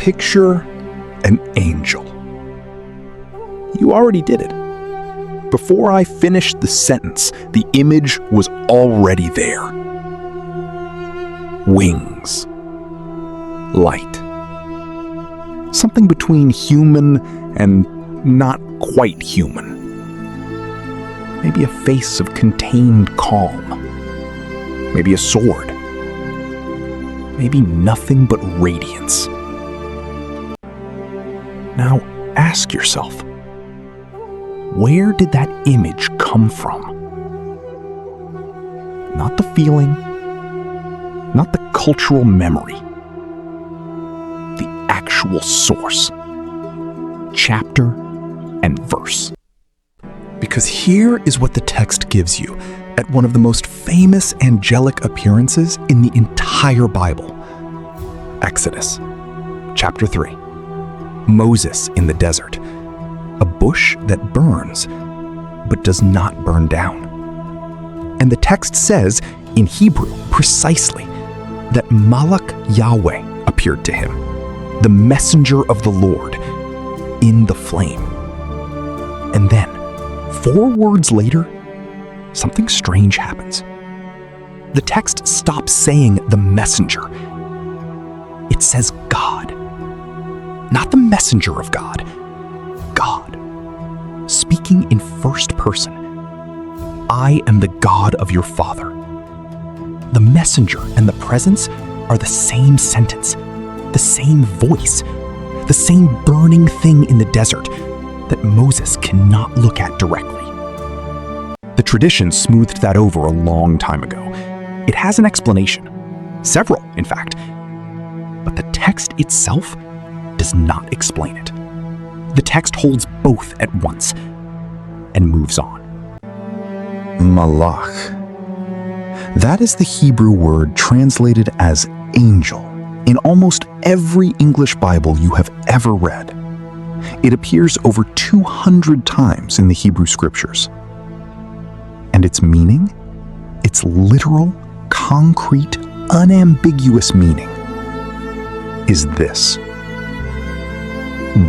Picture an angel. You already did it. Before I finished the sentence, the image was already there. Wings. Light. Something between human and not quite human. Maybe a face of contained calm. Maybe a sword. Maybe nothing but radiance. Now ask yourself, where did that image come from? Not the feeling, not the cultural memory. The actual source. Chapter and verse. Because here is what the text gives you at one of the most famous angelic appearances in the entire Bible. Exodus, chapter 3. Moses in the desert. A bush that burns, but does not burn down. And the text says, in Hebrew, precisely, that Malik Yahweh appeared to him, the messenger of the Lord, in the flame. And then, 4 words later, something strange happens. The text stops saying the messenger. It says God. Not the messenger of God. God. Speaking in first person. I am the God of your father. The messenger and the presence are the same sentence, the same voice, the same burning thing in the desert that Moses cannot look at directly. The tradition smoothed that over a long time ago. It has an explanation. Several, in fact. But the text itself does not explain it. The text holds both at once and moves on. Malach. That is the Hebrew word translated as angel in almost every English Bible you have ever read. It appears over 200 times in the Hebrew scriptures. And its meaning, its literal, concrete, unambiguous meaning, is this: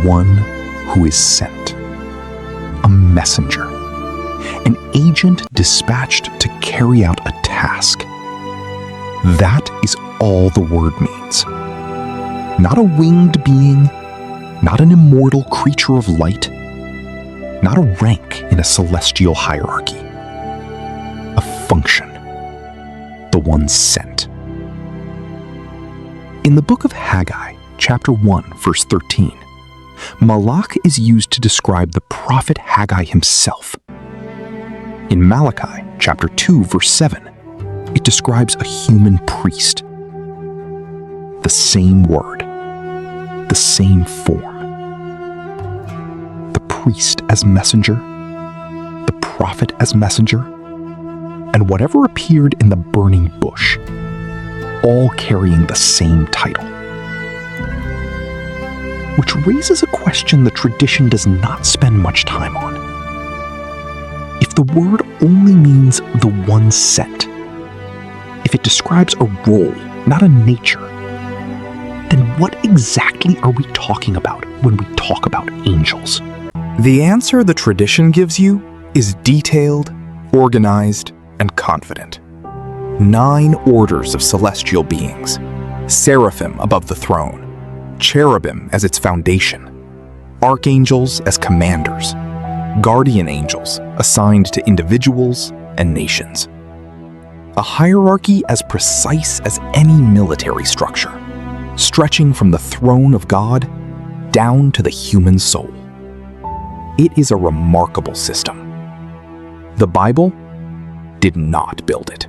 one who is sent, a messenger, an agent dispatched to carry out a task. That is all the word means. Not a winged being, not an immortal creature of light, not a rank in a celestial hierarchy. A function, the one sent. In the book of Haggai, chapter 1, verse 13, Malach is used to describe the prophet Haggai himself. In Malachi, chapter 2, verse 7, it describes a human priest. The same word, the same form. The priest as messenger, the prophet as messenger, and whatever appeared in the burning bush, all carrying the same title. Which raises a question the tradition does not spend much time on. If the word only means the one sent, if it describes a role, not a nature, then what exactly are we talking about when we talk about angels? The answer the tradition gives you is detailed, organized, and confident. 9 orders of celestial beings, seraphim above the throne, cherubim as its foundation, archangels as commanders, guardian angels assigned to individuals and nations. A hierarchy as precise as any military structure, stretching from the throne of God down to the human soul. It is a remarkable system. The Bible did not build it.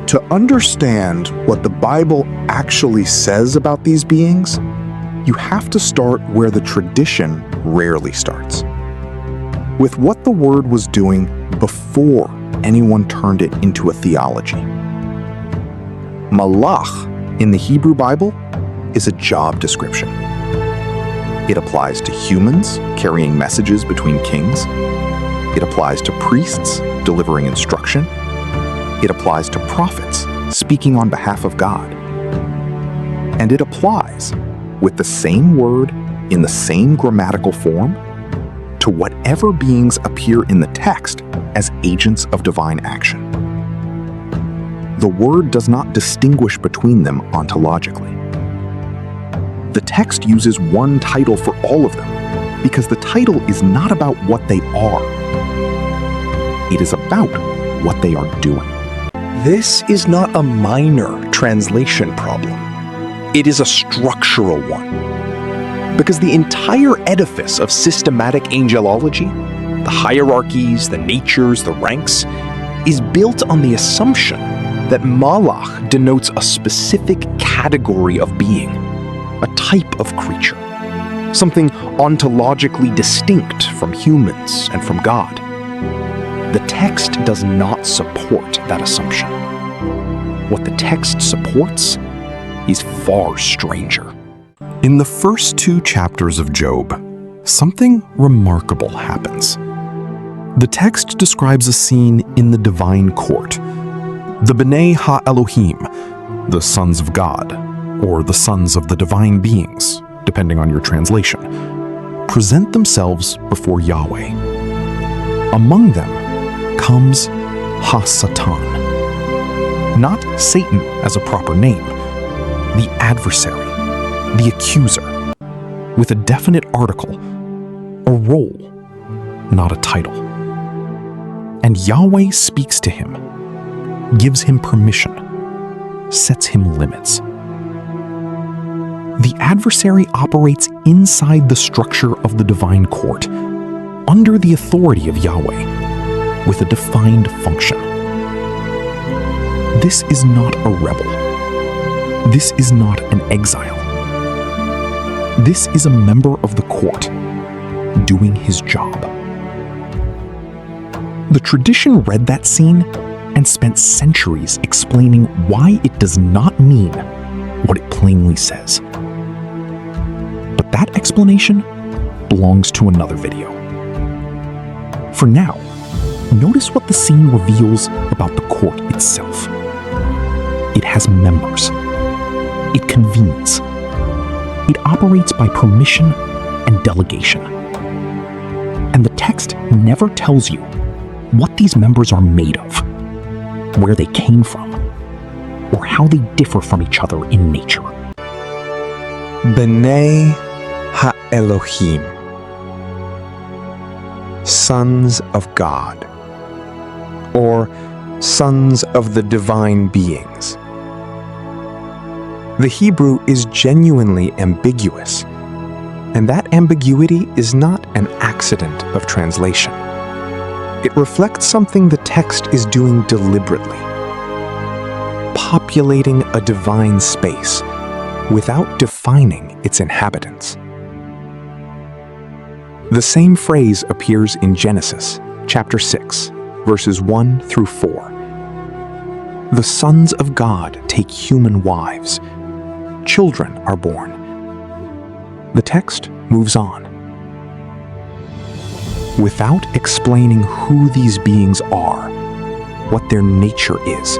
To understand what the Bible actually says about these beings, you have to start where the tradition rarely starts. With what the Word was doing before anyone turned it into a theology. Malach in the Hebrew Bible is a job description. It applies to humans carrying messages between kings. It applies to priests delivering instruction. It applies to prophets speaking on behalf of God. And it applies with the same word in the same grammatical form to whatever beings appear in the text as agents of divine action. The word does not distinguish between them ontologically. The text uses one title for all of them because the title is not about what they are. It is about what they are doing. This is not a minor translation problem. It is a structural one. Because the entire edifice of systematic angelology, the hierarchies, the natures, the ranks, is built on the assumption that Malach denotes a specific category of being, a type of creature, something ontologically distinct from humans and from God. The text does not support that assumption. What the text supports is far stranger. In the first 2 chapters of Job, something remarkable happens. The text describes a scene in the divine court. The Bene elohim, the sons of God, or the sons of the divine beings, depending on your translation, present themselves before Yahweh. Among them comes Hassatan. Not Satan as a proper name, the adversary, the accuser, with a definite article, a role, not a title. And Yahweh speaks to him, gives him permission, sets him limits. The adversary operates inside the structure of the divine court, under the authority of Yahweh, with a defined function. This is not a rebel. This is not an exile. This is a member of the court, doing his job. The tradition read that scene and spent centuries explaining why it does not mean what it plainly says. But that explanation belongs to another video. For now, notice what the scene reveals about the court itself. It has members. It convenes. It operates by permission and delegation. And the text never tells you what these members are made of, where they came from, or how they differ from each other in nature. Bene ha-Elohim, sons of God, or sons of the divine beings. The Hebrew is genuinely ambiguous, and that ambiguity is not an accident of translation. It reflects something the text is doing deliberately, populating a divine space without defining its inhabitants. The same phrase appears in Genesis, chapter 6, verses 1 through 4. The sons of God take human wives. Children are born. The text moves on. Without explaining who these beings are, what their nature is,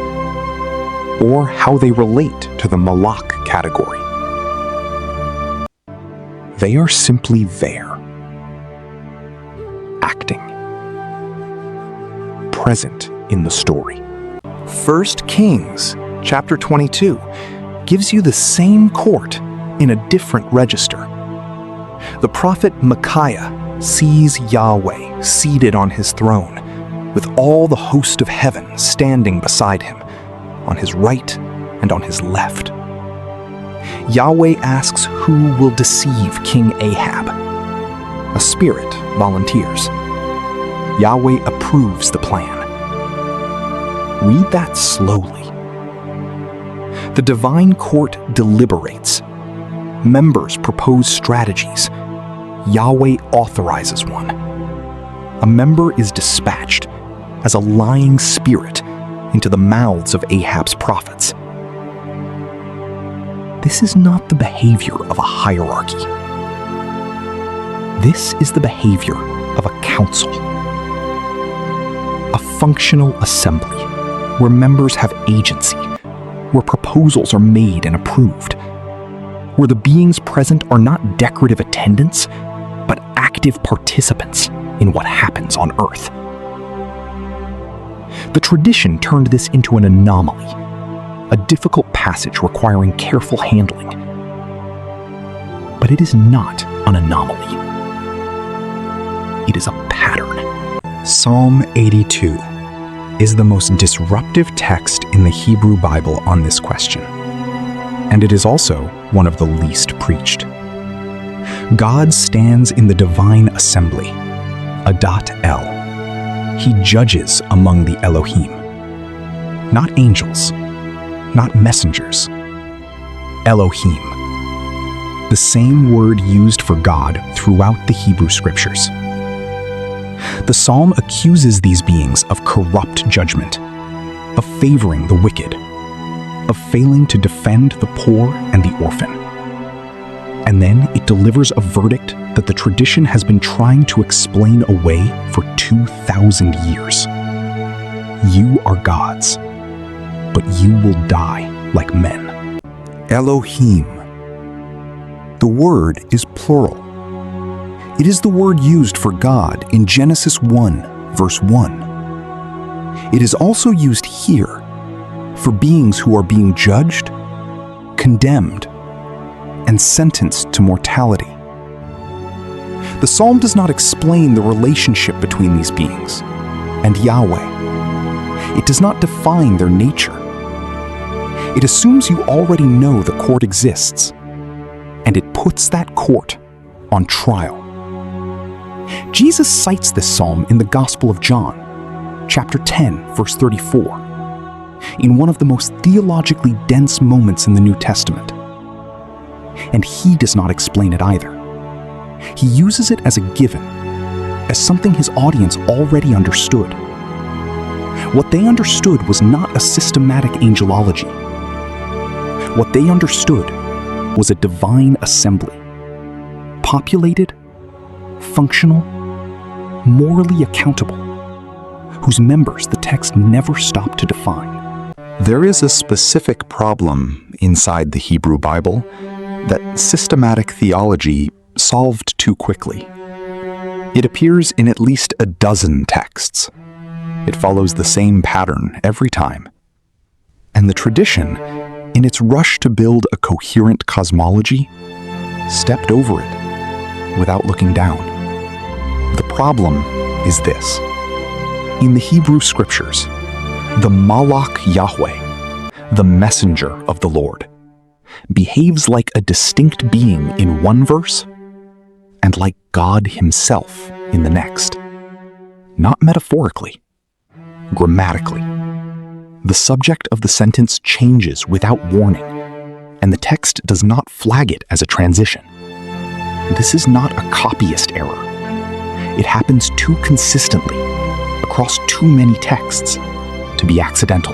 or how they relate to the Malak category. They are simply there, acting, present in the story. 1 Kings, chapter 22, gives you the same court in a different register. The prophet Micaiah sees Yahweh seated on his throne, with all the host of heaven standing beside him, on his right and on his left. Yahweh asks who will deceive King Ahab. A spirit volunteers. Yahweh approves the plan. Read that slowly. The divine court deliberates. Members propose strategies. Yahweh authorizes one. A member is dispatched as a lying spirit into the mouths of Ahab's prophets. This is not the behavior of a hierarchy. This is the behavior of a council. A functional assembly where members have agency, where proposals are made and approved. where the beings present are not decorative attendants, but active participants in what happens on Earth. The tradition turned this into an anomaly, a difficult passage requiring careful handling. But it is not an anomaly. It is a pattern. Psalm 82 is the most disruptive text in the Hebrew Bible on this question, and it is also one of the least preached. God stands in the divine assembly, Adat El. He judges among the elohim. Not angels, not messengers. Elohim, the same word used for God throughout the Hebrew Scriptures. The psalm accuses these beings of corrupt judgment, of favoring the wicked, of failing to defend the poor and the orphan. And then it delivers a verdict that the tradition has been trying to explain away for 2,000 years. You are gods, but you will die like men. Elohim. The word is plural. It is the word used for God in Genesis 1, verse 1. It is also used here for beings who are being judged, condemned, and sentenced to mortality. The psalm does not explain the relationship between these beings and Yahweh. It does not define their nature. It assumes you already know the court exists, and it puts that court on trial. Jesus cites this psalm in the Gospel of John, chapter 10, verse 34, in one of the most theologically dense moments in the New Testament. And he does not explain it either. He uses it as a given, as something his audience already understood. What they understood was not a systematic angelology. What they understood was a divine assembly, populated, functional, morally accountable, whose members the text never stopped to define. There is a specific problem inside the Hebrew Bible that systematic theology solved too quickly. It appears in at least a dozen texts. It follows the same pattern every time. And the tradition, in its rush to build a coherent cosmology, stepped over it without looking down. The problem is this. In the Hebrew Scriptures, the Malach Yahweh, the messenger of the Lord, behaves like a distinct being in one verse and like God himself in the next. Not metaphorically, grammatically. The subject of the sentence changes without warning, and the text does not flag it as a transition. This is not a copyist error. It happens too consistently, across too many texts, to be accidental.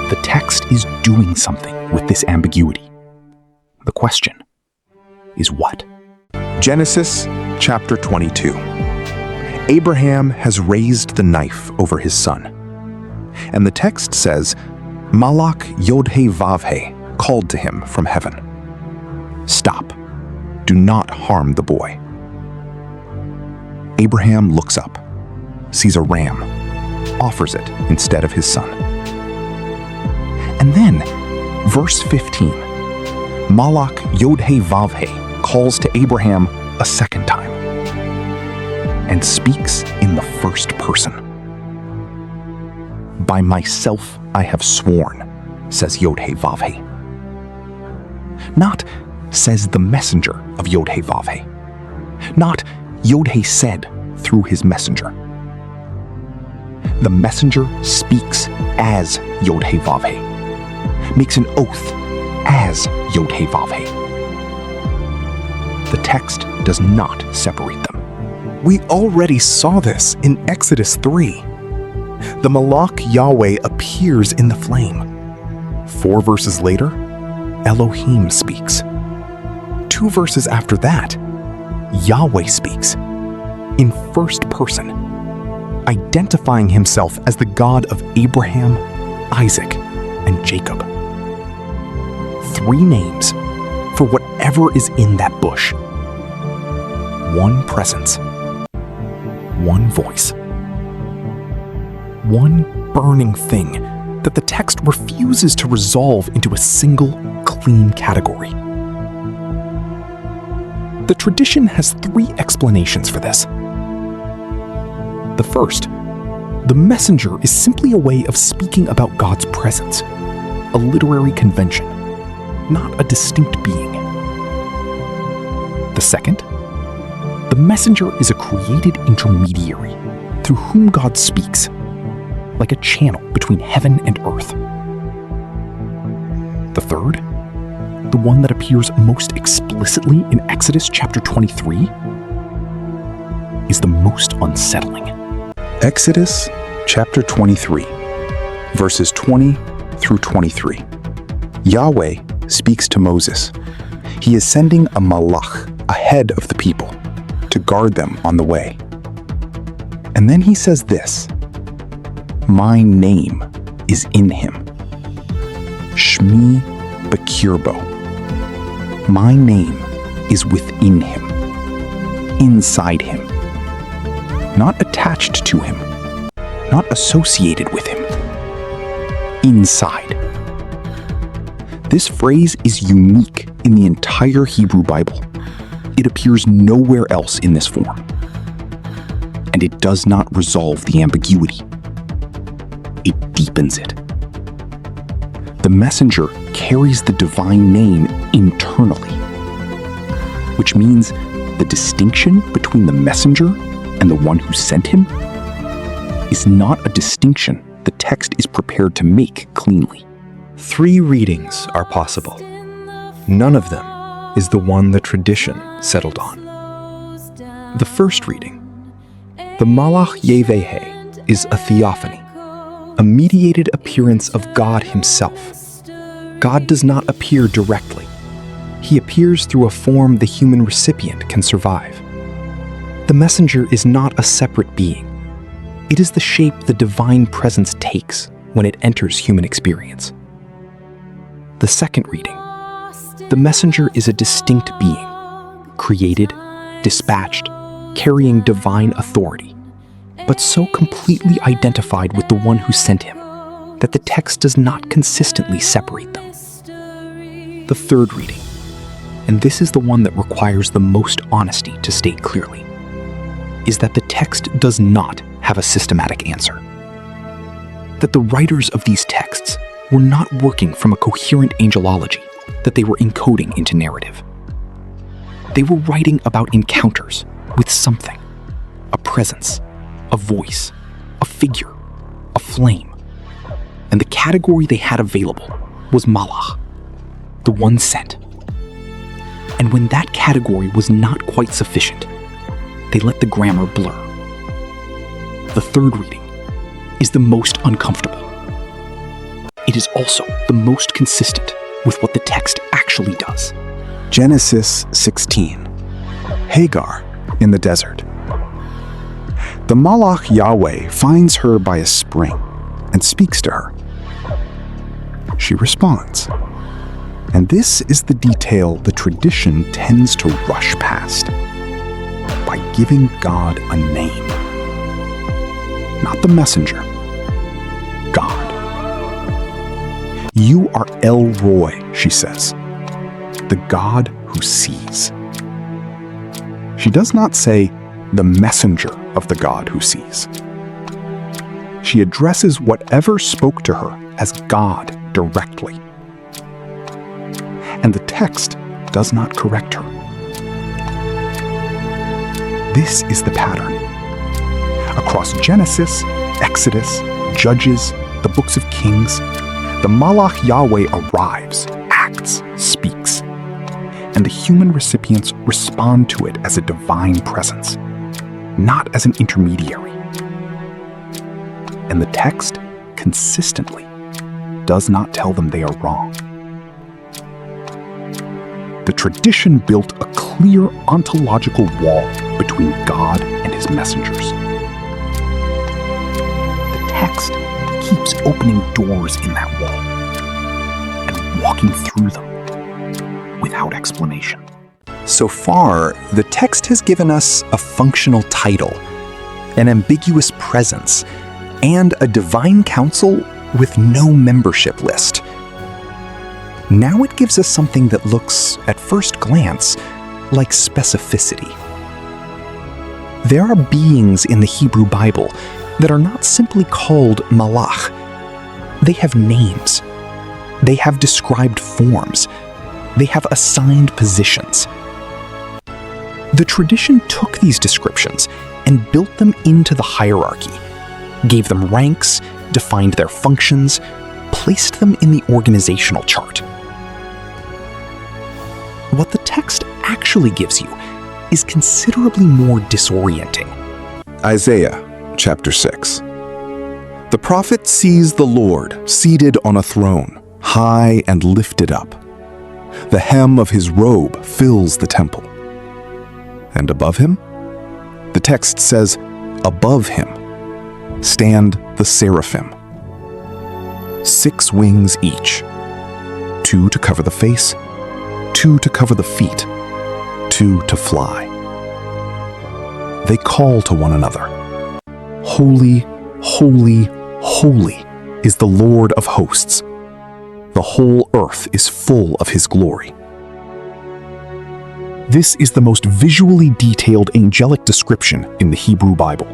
The text is doing something with this ambiguity. The question is what? Genesis chapter 22. Abraham has raised the knife over his son. And the text says, Malach Yod-He Vav-He called to him from heaven. Stop. Do not harm the boy. Abraham looks up, sees a ram, offers it instead of his son. And then, verse 15, Malach Yod-He Vav-He calls to Abraham a second time and speaks in the first person. By myself I have sworn, says Yod-He Vav-He. Not, says the messenger of Yod-He Vav-He. Not, Yod-He said through his messenger. The messenger speaks as Yod-He Vav-He, makes an oath as Yod-He Vav-He. The text does not separate them. We already saw this in Exodus 3. The Malach Yahweh appears in the flame. 4 verses later, Elohim speaks. 2 verses after that, Yahweh speaks, in first person, identifying himself as the God of Abraham, Isaac, and Jacob. 3 names for whatever is in that bush. One presence, one voice, one burning thing that the text refuses to resolve into a single, clean category. The tradition has three explanations for this. The first, the messenger is simply a way of speaking about God's presence, a literary convention, not a distinct being. The second, the messenger is a created intermediary through whom God speaks, like a channel between heaven and earth. The third, the one that appears most explicitly in Exodus chapter 23, is the most unsettling. Exodus chapter 23, verses 20 through 23. Yahweh speaks to Moses. He is sending a malach ahead of the people to guard them on the way. And then he says this, "My name is in him. Shmi Bakirbo. My name is within him, inside him, not attached to him, not associated with him, inside." This phrase is unique in the entire Hebrew Bible. It appears nowhere else in this form. And it does not resolve the ambiguity. It deepens it. The messenger carries the divine name internally, which means the distinction between the messenger and the one who sent him is not a distinction the text is prepared to make cleanly. Three readings are possible. None of them is the one the tradition settled on. The first reading, the Malach Yevehe, is a theophany, a mediated appearance of God himself. God does not appear directly. He appears through a form the human recipient can survive. The messenger is not a separate being. It is the shape the divine presence takes when it enters human experience. The second reading, the messenger is a distinct being, created, dispatched, carrying divine authority, but so completely identified with the one who sent him that the text does not consistently separate them. The third reading, and this is the one that requires the most honesty to state clearly, is that the text does not have a systematic answer. That the writers of these texts were not working from a coherent angelology that they were encoding into narrative. They were writing about encounters with something, a presence, a voice, a figure, a flame. And the category they had available was Malach, the one sent. And when that category was not quite sufficient, they let the grammar blur. The third reading is the most uncomfortable. It is also the most consistent with what the text actually does. Genesis 16. Hagar in the desert. The Malach Yahweh finds her by a spring and speaks to her. She responds. And this is the detail the tradition tends to rush past. By giving God a name. Not the messenger. God. You are El Roy, she says. The God who sees. She does not say the messenger of the God who sees. She addresses whatever spoke to her as God directly. And the text does not correct her. This is the pattern. Across Genesis, Exodus, Judges, the books of Kings, the Malach Yahweh arrives, acts, speaks, and the human recipients respond to it as a divine presence, not as an intermediary. And the text consistently does not tell them they are wrong. The tradition built a clear ontological wall between God and his messengers. The text keeps opening doors in that wall and walking through them without without explanation. So far, the text has given us a functional title, an ambiguous presence, and a divine council with no membership list. Now it gives us something that looks, at first glance, like specificity. There are beings in the Hebrew Bible that are not simply called malach. They have names. They have described forms. They have assigned positions. The tradition took these descriptions and built them into the hierarchy, gave them ranks, defined their functions, placed them in the organizational chart. What the text actually gives you is considerably more disorienting. Isaiah chapter 6. The prophet sees the Lord seated on a throne, high and lifted up. The hem of his robe fills the temple. And above him? The text says, above him stand the Seraphim. 6 wings each, 2 to cover the face, 2 to cover the feet, 2 to fly. They call to one another, Holy, holy, holy is the Lord of hosts. The whole earth is full of his glory. This is the most visually detailed angelic description in the Hebrew Bible.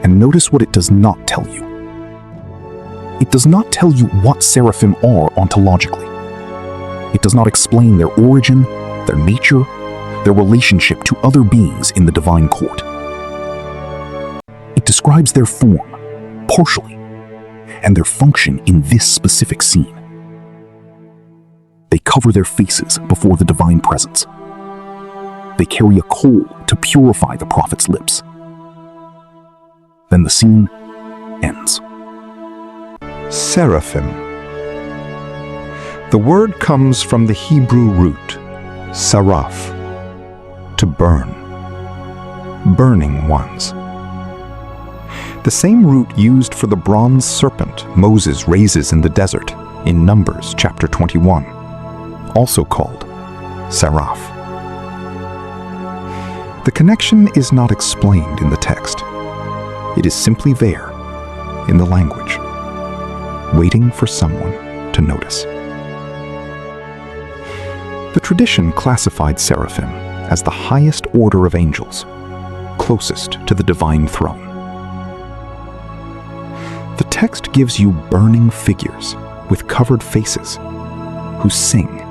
And notice what it does not tell you. It does not tell you what seraphim are ontologically. It does not explain their origin, their nature, their relationship to other beings in the divine court. It describes their form, partially, and their function in this specific scene. They cover their faces before the divine presence. They carry a coal to purify the prophet's lips. Then the scene ends. Seraphim. The word comes from the Hebrew root, saraph, to burn, burning ones. The same root used for the bronze serpent Moses raises in the desert in Numbers chapter 21, also called seraph. The connection is not explained in the text. It is simply there, in the language, waiting for someone to notice. The tradition classified seraphim as the highest order of angels, closest to the divine throne. The text gives you burning figures with covered faces who sing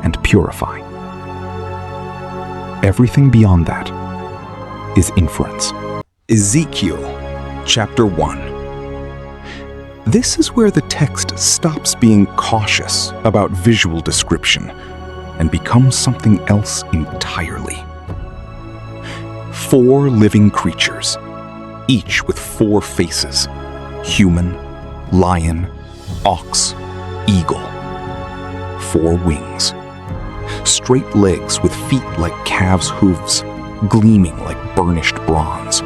and purify. Everything beyond that is inference. Ezekiel chapter 1. This is where the text stops being cautious about visual description and becomes something else entirely. 4 living creatures, each with 4 faces: human, lion, ox, eagle. 4 wings. Straight legs with feet like calves' hooves, gleaming like burnished bronze.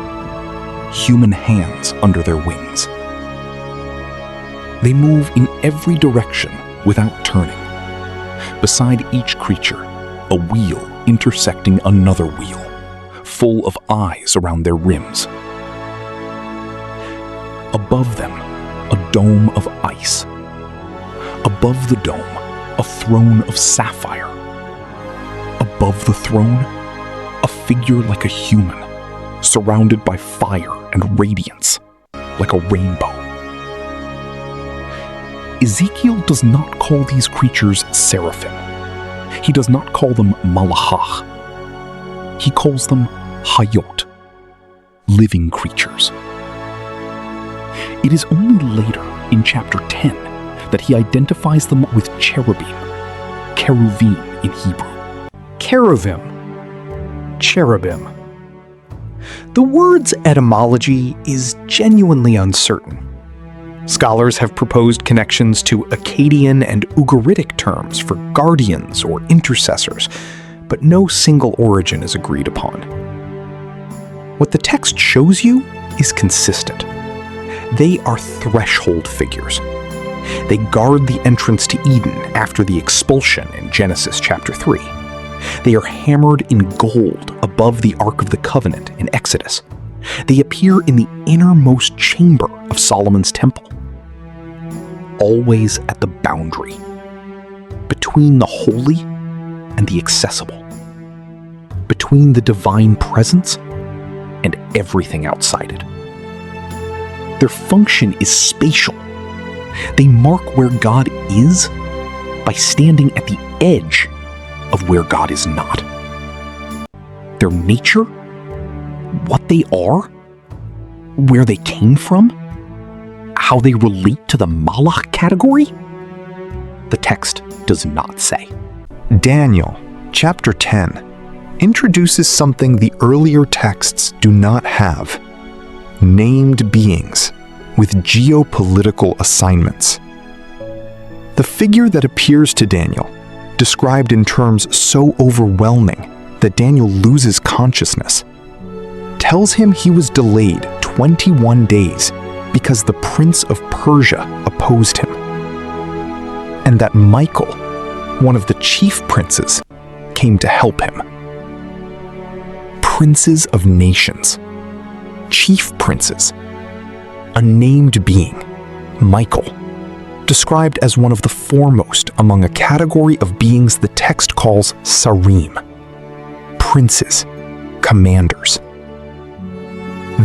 Human hands under their wings. They move in every direction without turning. Beside each creature, a wheel intersecting another wheel, full of eyes around their rims. Above them, a dome of ice. Above the dome, a throne of sapphire. Above the throne, a figure like a human, surrounded by fire and radiance, like a rainbow. Ezekiel does not call these creatures seraphim. He does not call them malachah. He calls them hayot, living creatures. It is only later, in chapter 10, that he identifies them with cherubim, keruvim in Hebrew. Cherubim, cherubim. The word's etymology is genuinely uncertain. Scholars have proposed connections to Akkadian and Ugaritic terms for guardians or intercessors, but no single origin is agreed upon. What the text shows you is consistent. They are threshold figures. They guard the entrance to Eden after the expulsion in Genesis chapter 3. They are hammered in gold above the Ark of the Covenant in Exodus. They appear in the innermost chamber of Solomon's temple. Always at the boundary, between the holy and the accessible, between the divine presence and everything outside it. Their function is spatial. They mark where God is by standing at the edge of where God is not. Their nature, what they are, where they came from, how they relate to the Malach category, the text does not say. Daniel, chapter 10, introduces something the earlier texts do not have: named beings with geopolitical assignments. The figure that appears to Daniel, described in terms so overwhelming that Daniel loses consciousness, tells him he was delayed 21 days because the prince of Persia opposed him, and that Michael, one of the chief princes, came to help him. Princes of nations, chief princes, a named being, Michael, described as one of the foremost among a category of beings the text calls Sarim, princes, commanders.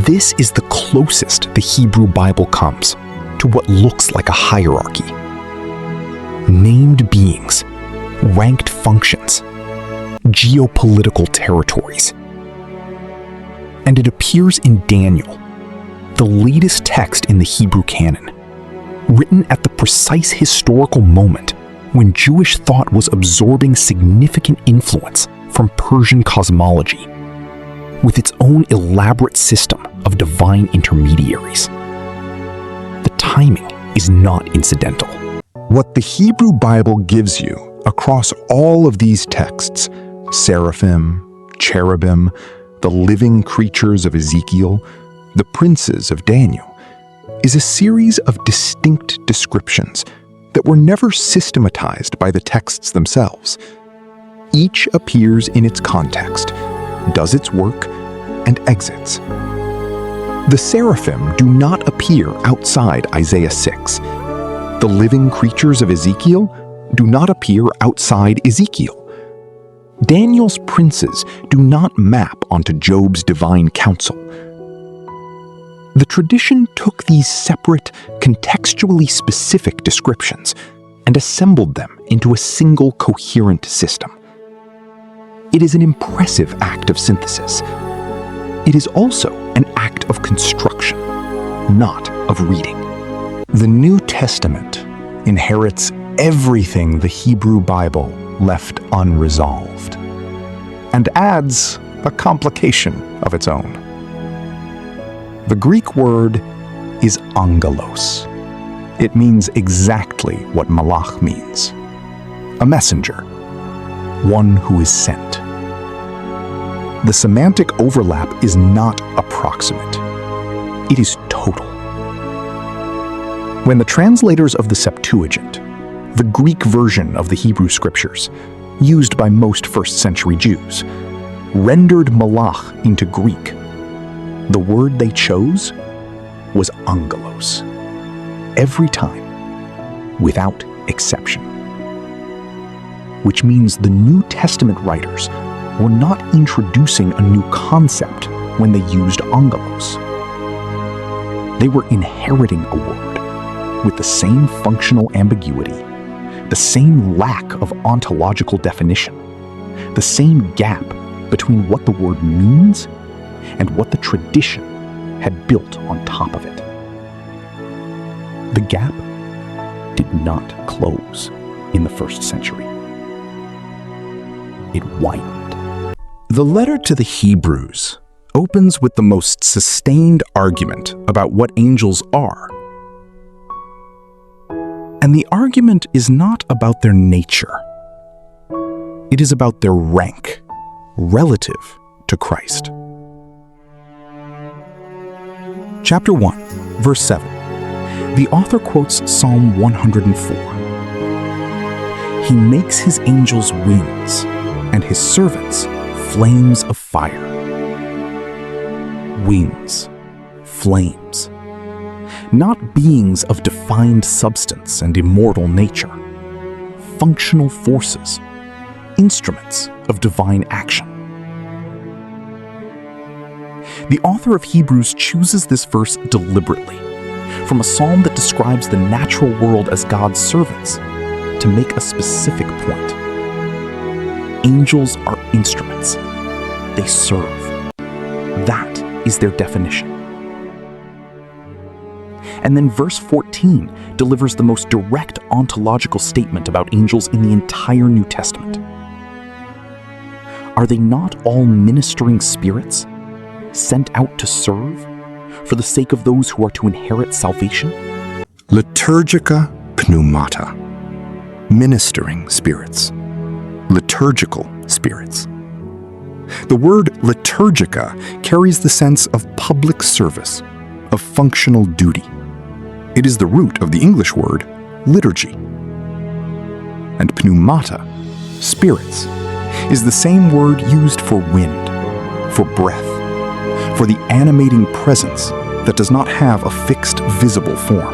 This is the closest the Hebrew Bible comes to what looks like a hierarchy. Named beings, ranked functions, geopolitical territories. And it appears in Daniel, the latest text in the Hebrew canon, written at the precise historical moment when Jewish thought was absorbing significant influence from Persian cosmology, with its own elaborate system of divine intermediaries. The timing is not incidental. What the Hebrew Bible gives you across all of these texts, Seraphim, Cherubim, the living creatures of Ezekiel, the princes of Daniel, is a series of distinct descriptions that were never systematized by the texts themselves. Each appears in its context, does its work, and exits. The seraphim do not appear outside Isaiah 6. The living creatures of Ezekiel do not appear outside Ezekiel. Daniel's princes do not map onto Job's divine counsel. The tradition took these separate, contextually specific descriptions and assembled them into a single coherent system. It is an impressive act of synthesis. It is also an act of construction, not of reading. The New Testament inherits everything the Hebrew Bible left unresolved, and adds a complication of its own. The Greek word is angelos. It means exactly what malach means: a messenger, one who is sent. The semantic overlap is not approximate. It is total. When the translators of the Septuagint, the Greek version of the Hebrew Scriptures, used by most first-century Jews, rendered malach into Greek, the word they chose was angelos. Every time, without exception. Which means the New Testament writers were not introducing a new concept when they used angelos. They were inheriting a word with the same functional ambiguity, the same lack of ontological definition, the same gap between what the word means and what the tradition had built on top of it. The gap did not close in the first century. It widened. The letter to the Hebrews opens with the most sustained argument about what angels are. And the argument is not about their nature. It is about their rank relative to Christ. Chapter 1, verse 7. The author quotes Psalm 104. He makes his angels winds, and his servants flames of fire. Winds, flames. Not beings of defined substance and immortal nature. Functional forces, instruments of divine action. The author of Hebrews chooses this verse deliberately, from a psalm that describes the natural world as God's servants, to make a specific point. Angels are instruments. They serve. That is their definition. And then verse 14 delivers the most direct ontological statement about angels in the entire New Testament. Are they not all ministering spirits, sent out to serve, for the sake of those who are to inherit salvation? Liturgica pneumata. Ministering spirits. Liturgical spirits. The word liturgica carries the sense of public service, of functional duty. It is the root of the English word liturgy. And pneumata, spirits, is the same word used for wind, for breath, for the animating presence that does not have a fixed visible form.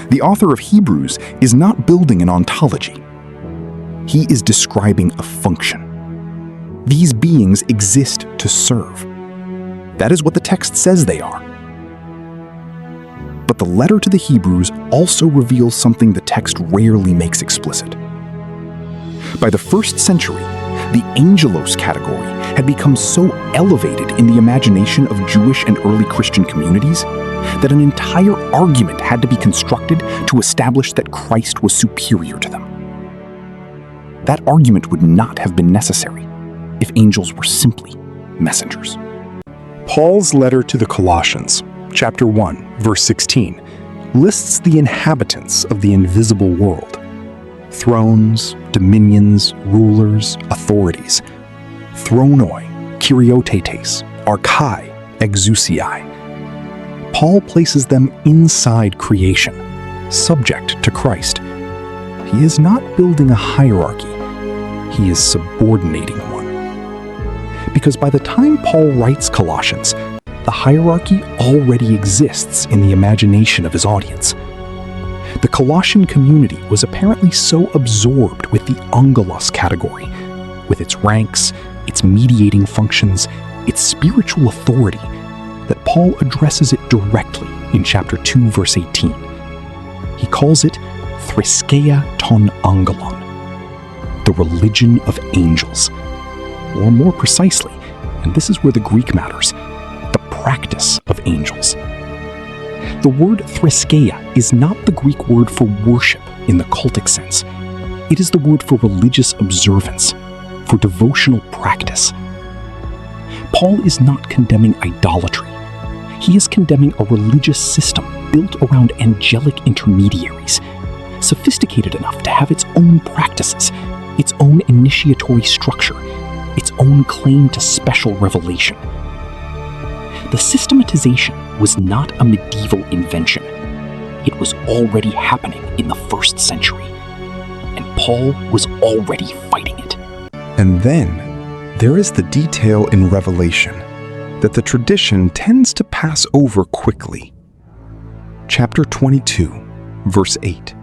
The author of Hebrews is not building an ontology. He is describing a function. These beings exist to serve. That is what the text says they are. But the letter to the Hebrews also reveals something the text rarely makes explicit. By the 1st century, the Angelos category had become so elevated in the imagination of Jewish and early Christian communities that an entire argument had to be constructed to establish that Christ was superior to them. That argument would not have been necessary if angels were simply messengers. Paul's letter to the Colossians, chapter 1, verse 16, lists the inhabitants of the invisible world: thrones, dominions, rulers, authorities, thronoi, Chariotetes, archai, exousiai. Paul places them inside creation, subject to Christ. He is not building a hierarchy, he is subordinating one. Because by the time Paul writes Colossians, the hierarchy already exists in the imagination of his audience. The Colossian community was apparently so absorbed with the Angelos category, with its ranks, its mediating functions, its spiritual authority, that Paul addresses it directly in chapter 2, verse 18. He calls it Thriskeia ton angelon, the religion of angels. Or more precisely, and this is where the Greek matters, the practice of angels. The word thriskeia is not the Greek word for worship in the cultic sense. It is the word for religious observance, for devotional practice. Paul is not condemning idolatry. He is condemning a religious system built around angelic intermediaries, sophisticated enough to have its own practices, its own initiatory structure, its own claim to special revelation. The systematization was not a medieval invention. It was already happening in the 1st century, and Paul was already fighting it. And then there is the detail in Revelation that the tradition tends to pass over quickly. Chapter 22, verse 8.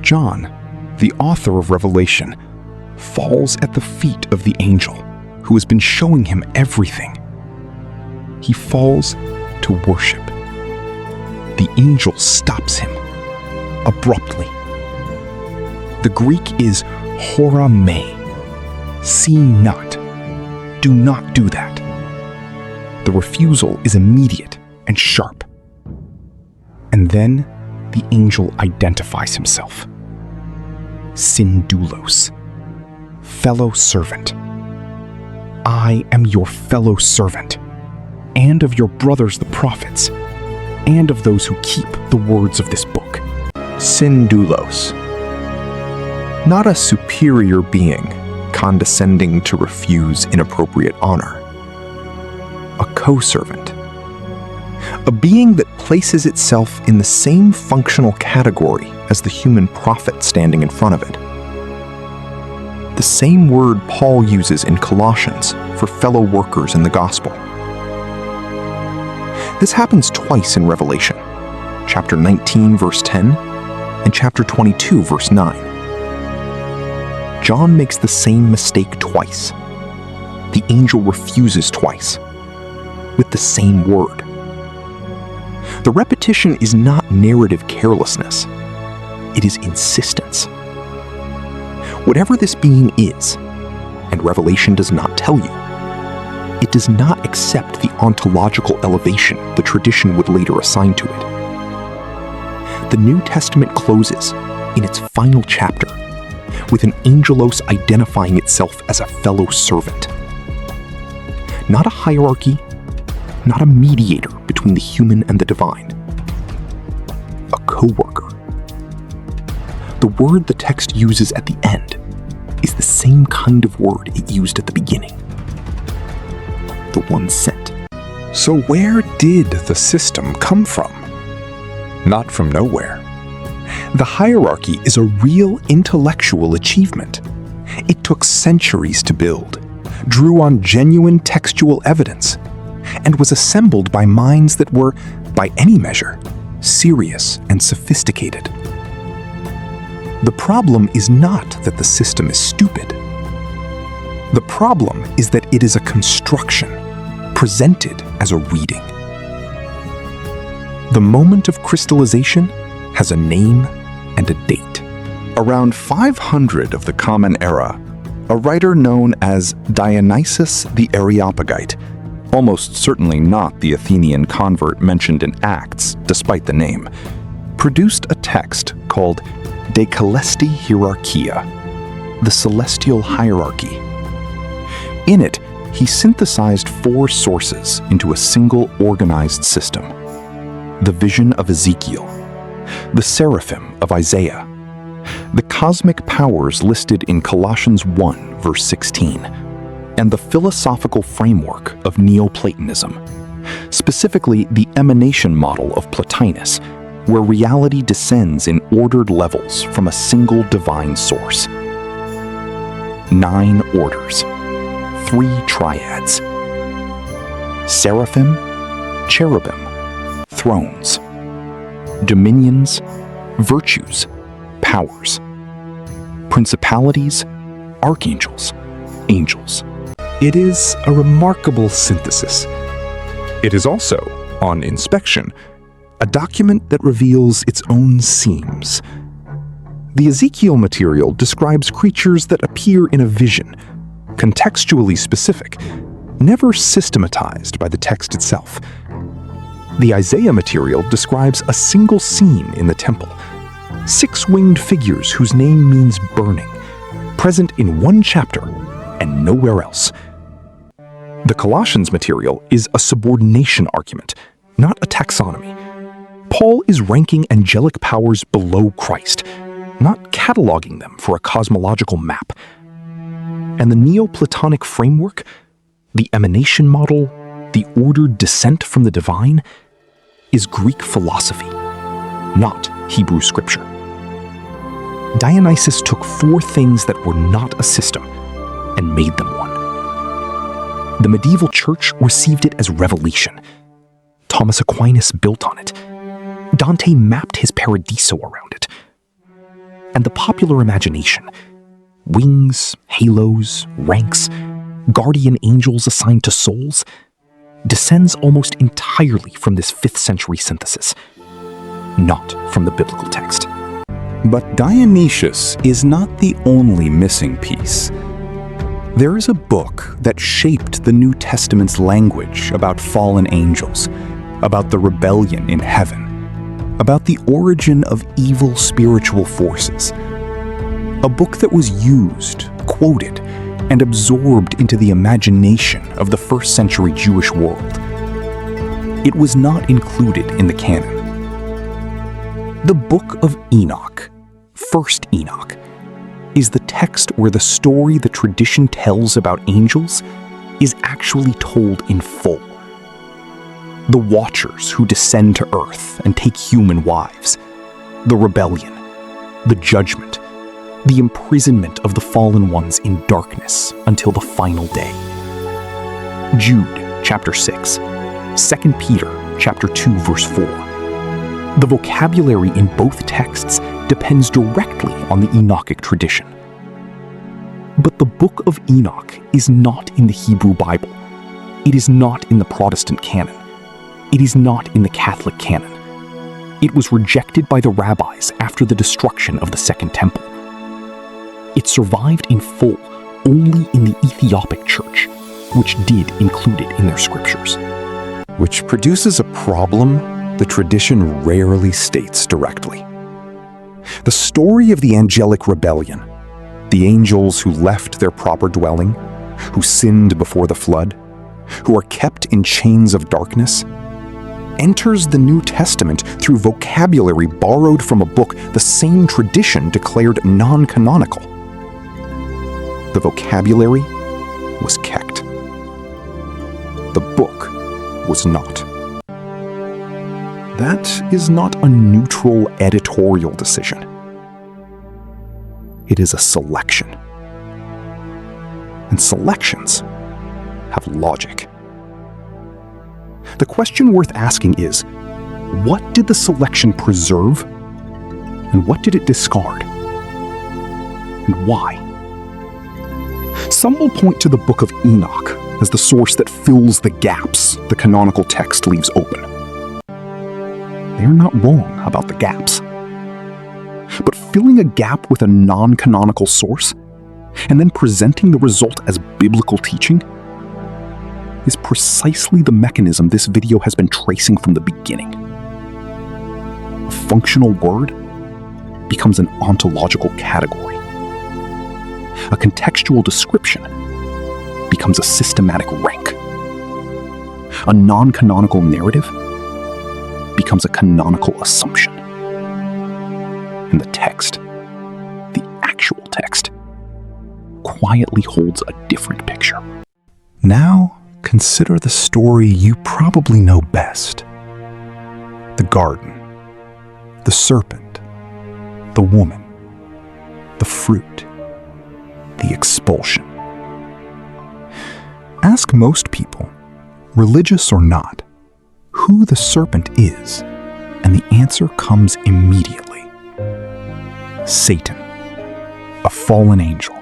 John, the author of Revelation, falls at the feet of the angel who has been showing him everything. He falls to worship. The angel stops him abruptly. The Greek is hora me. See not. Do not do that. The refusal is immediate and sharp. And then the angel identifies himself. Syndulos, fellow servant. I am your fellow servant, and of your brothers the prophets, and of those who keep the words of this book. Syndulos, not a superior being condescending to refuse inappropriate honor. A co-servant, a being that places itself in the same functional category as the human prophet standing in front of it. The same word Paul uses in Colossians for fellow workers in the gospel. This happens twice in Revelation, chapter 19, verse 10, and chapter 22, verse 9. John makes the same mistake twice. The angel refuses twice, with the same word. The repetition is not narrative carelessness. It is insistence. Whatever this being is, and Revelation does not tell you, it does not accept the ontological elevation the tradition would later assign to it. The New Testament closes, in its final chapter, with an angelos identifying itself as a fellow servant. Not a hierarchy, not a mediator between the human and the divine. A co-worker. The word the text uses at the end is the same kind of word it used at the beginning. The one sent. So where did the system come from? Not from nowhere. The hierarchy is a real intellectual achievement. It took centuries to build, drew on genuine textual evidence, and was assembled by minds that were, by any measure, serious and sophisticated. The problem is not that the system is stupid. The problem is that it is a construction, presented as a reading. The moment of crystallization has a name and a date. Around 500 of the Common Era, a writer known as Dionysius the Areopagite, almost certainly not the Athenian convert mentioned in Acts, despite the name, produced a text called De Celestial Hierarchies, the Celestial Hierarchy. In it, he synthesized 4 sources into a single organized system: the vision of Ezekiel, the Seraphim of Isaiah, the cosmic powers listed in Colossians 1, verse 16, and the philosophical framework of Neoplatonism, specifically the emanation model of Plotinus, where reality descends in ordered levels from a single divine source. 9 orders, 3 triads: Seraphim, Cherubim, thrones, dominions, virtues, powers, principalities, archangels, angels. It is a remarkable synthesis. It is also, on inspection, a document that reveals its own seams. The Ezekiel material describes creatures that appear in a vision, contextually specific, never systematized by the text itself. The Isaiah material describes a single scene in the temple, 6 winged figures whose name means burning, present in one chapter and nowhere else. The Colossians material is a subordination argument, not a taxonomy. Paul is ranking angelic powers below Christ, not cataloging them for a cosmological map. And the Neoplatonic framework, the emanation model, the ordered descent from the divine, is Greek philosophy, not Hebrew scripture. Dionysius took 4 things that were not a system and made them one. The medieval church received it as revelation. Thomas Aquinas built on it. Dante mapped his Paradiso around it. And the popular imagination, wings, halos, ranks, guardian angels assigned to souls, descends almost entirely from this 5th century synthesis, not from the biblical text. But Dionysius is not the only missing piece. There is a book that shaped the New Testament's language about fallen angels, about the rebellion in heaven, about the origin of evil spiritual forces. A book that was used, quoted, and absorbed into the imagination of the 1st century Jewish world. It was not included in the canon. The Book of Enoch, 1st Enoch, is the text where the story the tradition tells about angels is actually told in full. the Watchers who descend to earth and take human wives, the rebellion, the judgment, the imprisonment of the fallen ones in darkness until the final day. Jude, chapter 6, 2 Peter, chapter 2, verse 4. The vocabulary in both texts depends directly on the Enochic tradition. But the Book of Enoch is not in the Hebrew Bible. It is not in the Protestant canon. It is not in the Catholic canon. It was rejected by the rabbis after the destruction of the Second Temple. It survived in full only in the Ethiopic Church, which did include it in their scriptures. Which produces a problem the tradition rarely states directly. The story of the angelic rebellion, the angels who left their proper dwelling, who sinned before the flood, who are kept in chains of darkness, enters the New Testament through vocabulary borrowed from a book the same tradition declared non-canonical. The vocabulary was kept. The book was not. That is not a neutral editorial decision. It is a selection. And selections have logic. The question worth asking is, what did the selection preserve? And what did it discard? And why? Some will point to the Book of Enoch as the source that fills the gaps the canonical text leaves open. They are not wrong about the gaps. But filling a gap with a non-canonical source, and then presenting the result as biblical teaching, is precisely the mechanism this video has been tracing from the beginning. A functional word becomes an ontological category. A contextual description becomes a systematic rank. A non-canonical narrative becomes a canonical assumption. And the text, the actual text, quietly holds a different picture. Now, consider the story you probably know best. The garden, the serpent, the woman, the fruit, the expulsion. Ask most people, religious or not, who the serpent is, and the answer comes immediately. Satan, a fallen angel,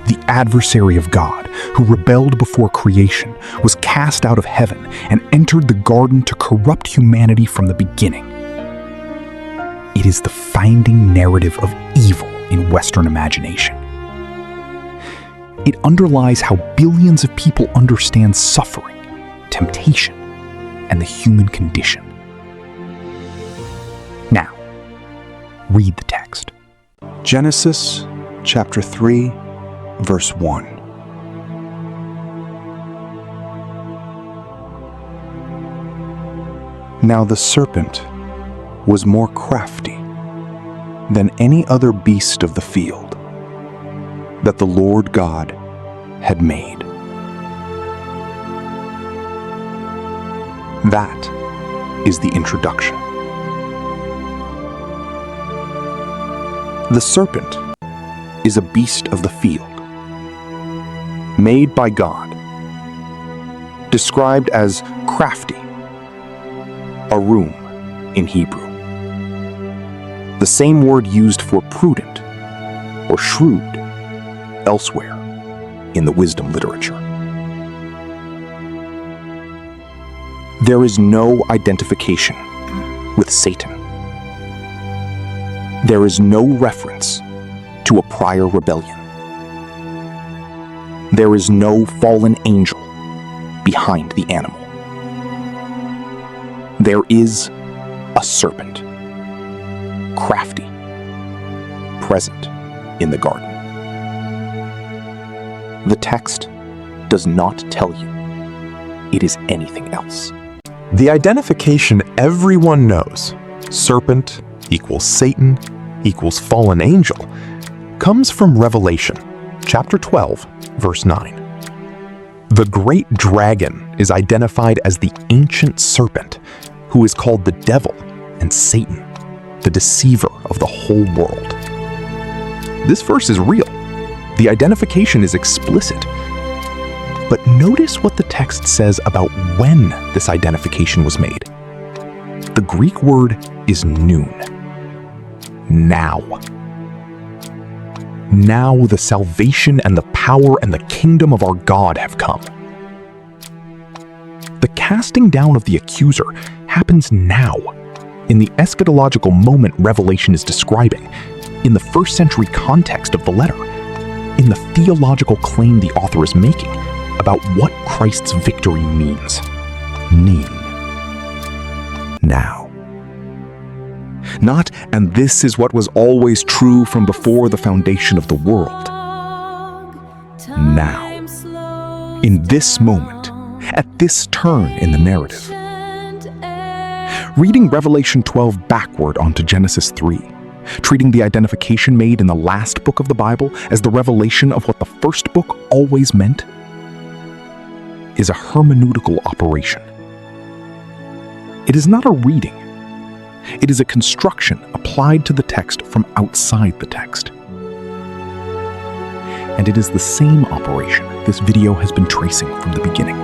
the adversary of God, who rebelled before creation, was cast out of heaven and entered the garden to corrupt humanity from the beginning. It is the founding narrative of evil in Western imagination. It underlies how billions of people understand suffering, temptation, and the human condition. Now, read the text. Genesis chapter 3, verse 1. Now the serpent was more crafty than any other beast of the field that the Lord God had made. That is the introduction. The serpent is a beast of the field, made by God, described as crafty, arum in Hebrew, the same word used for prudent or shrewd elsewhere in the wisdom literature. There is no identification with Satan. There is no reference to a prior rebellion. There is no fallen angel behind the animal. There is a serpent, crafty, present in the garden. The text does not tell you it is anything else. The identification everyone knows, serpent equals Satan equals fallen angel, comes from Revelation, chapter 12, verse 9. The great dragon is identified as the ancient serpent, who is called the devil and Satan, the deceiver of the whole world. This verse is real. The identification is explicit. But notice what the text says about when this identification was made. The Greek word is noon. Now. Now the salvation and the power and the kingdom of our God have come. The casting down of the accuser happens now, in the eschatological moment Revelation is describing, in the first century context of the letter, in the theological claim the author is making about what Christ's victory means. Now. Not, and this is what was always true from before the foundation of the world. Now. In this moment, at this turn in the narrative. Reading Revelation 12 backward onto Genesis 3, treating the identification made in the last book of the Bible as the revelation of what the first book always meant, is a hermeneutical operation. It is not a reading. It is a construction applied to the text from outside the text. And it is the same operation this video has been tracing from the beginning.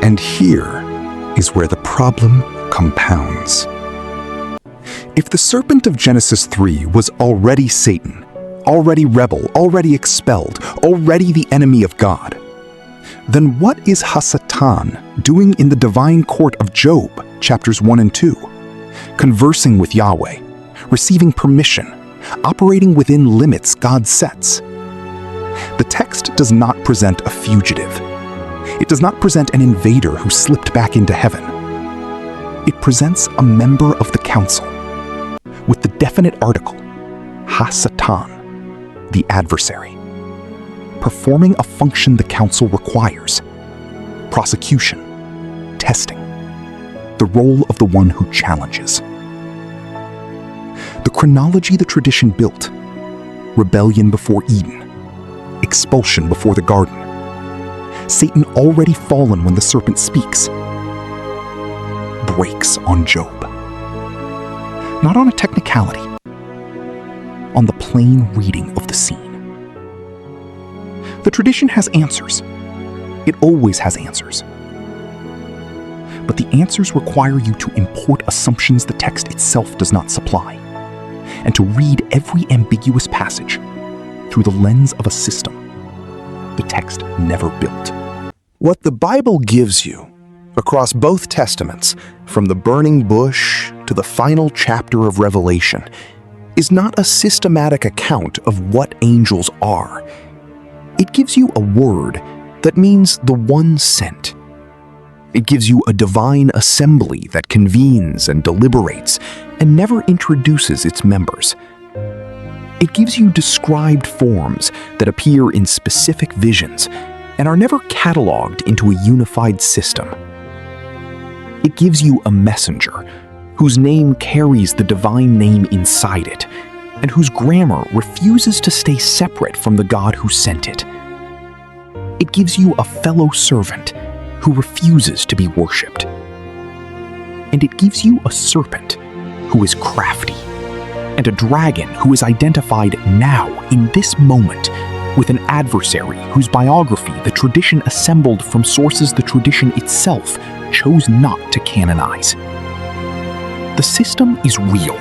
And here is where the problem compounds. If the serpent of Genesis 3 was already Satan, already rebel, already expelled, already the enemy of God, then what is Hassatan doing in the divine court of Job, chapters 1 and 2? Conversing with Yahweh, receiving permission, operating within limits God sets. The text does not present a fugitive. It does not present an invader who slipped back into heaven. It presents a member of the council, with the definite article, Hassatan, the adversary, performing a function the council requires: prosecution, testing, the role of the one who challenges. The chronology the tradition built: rebellion before Eden, expulsion before the garden, Satan already fallen when the serpent speaks, breaks on Job. Not on a technicality, on the plain reading of the scene. The tradition has answers. It always has answers. But the answers require you to import assumptions the text itself does not supply, and to read every ambiguous passage through the lens of a system the text never built. What the Bible gives you, across both testaments, from the burning bush to the final chapter of Revelation, is not a systematic account of what angels are. It gives you a word that means the one sent. It gives you a divine assembly that convenes and deliberates and never introduces its members. It gives you described forms that appear in specific visions and are never cataloged into a unified system. It gives you a messenger whose name carries the divine name inside it, and whose grammar refuses to stay separate from the God who sent it. It gives you a fellow servant who refuses to be worshipped. And it gives you a serpent who is crafty, and a dragon who is identified now, in this moment, with an adversary whose biography the tradition assembled from sources the tradition itself chose not to canonize. The system is real.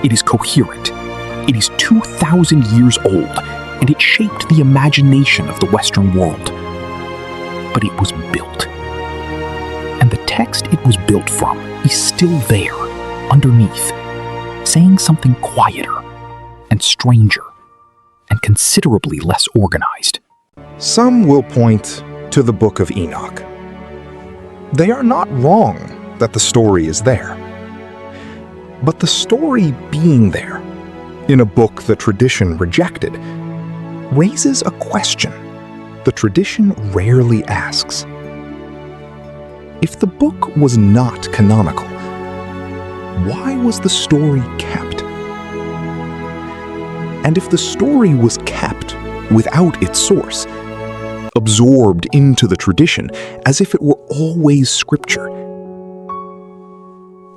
It is coherent. It is 2,000 years old, and it shaped the imagination of the Western world. But it was built. And the text it was built from is still there, underneath, saying something quieter and stranger and considerably less organized. Some will point to the book of Enoch. They are not wrong that the story is there. But the story being there, in a book the tradition rejected, raises a question the tradition rarely asks. If the book was not canonical, why was the story kept? And if the story was kept without its source, absorbed into the tradition as if it were always scripture.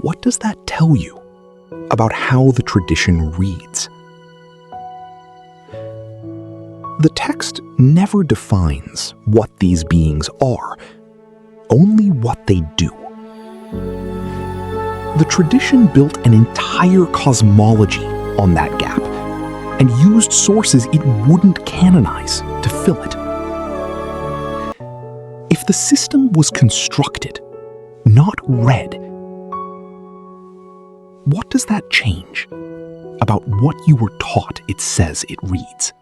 What does that tell you about how the tradition reads? The text never defines what these beings are, only what they do. The tradition built an entire cosmology on that gap and used sources it wouldn't canonize to fill it. If the system was constructed, not read, what does that change about what you were taught it says it reads?